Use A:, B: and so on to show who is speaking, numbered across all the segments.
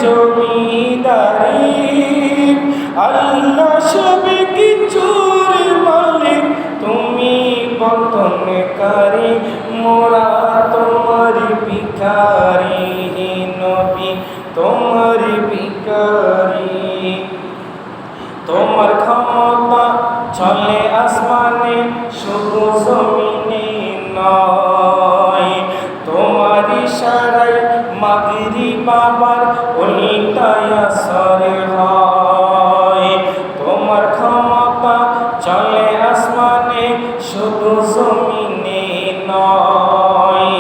A: জমিদারি আল্লাহ সব কিছুর মালিক তুমি বর্তনকারী মোরা তোমার ভিখারি নবী তোমার ভিখারি তোমার ক্ষমতা চলে আসমানে শুধু জমিনে নয় তোমার ইশারায় মাগরিব আবার উল্টায় আসর হয় তোমার ক্ষমতা চলে আসমানে শুধু জমিনে নয়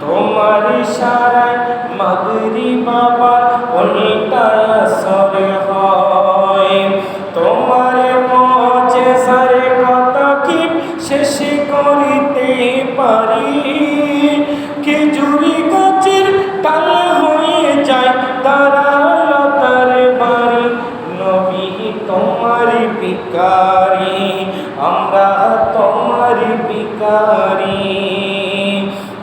A: তোমার ইশারায় মাগরিব আবার উল্টায় আসর হয় তোমার মুজিজার কথা কি শেষ করিতে পারি খেজুরি গাছের ডাল হয়ে যায় তারালতার বাড়ি নবী তোমার ভিখারি আমরা তোমার ভিখারি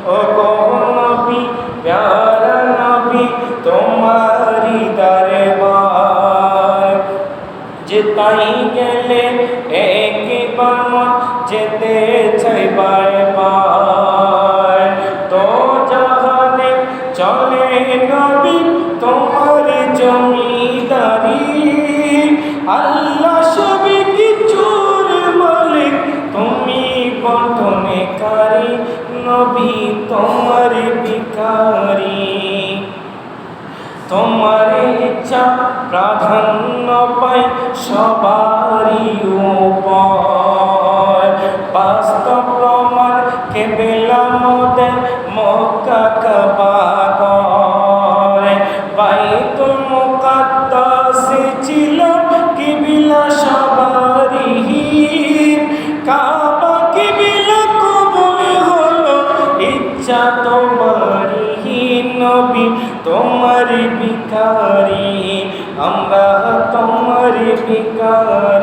A: ও গো নবী প্যারা নবী তোমারি দরবার যেতাই গেলে একবার মন যেতে চাই বারবার তো জাহানে চলে নবী তোমার জমিদারি আল্লাহ সব কিছুর মালিক তুমি বর্তনকারী নবী তোমার ভিখারি তোমার ইচ্ছা প্রাধান্য পায় সবারই উপর বাস্তব প্রমাণ কেবলা মোদের মক্কা কাবা করে বাইতুল মুকাদ্দাস ছিল কিবলা সবারই কাবা কিবলা কবুল হলো ইচ্ছা তোমারই নবী তোমার ভিখারি আমরা তোমার ভিখারি।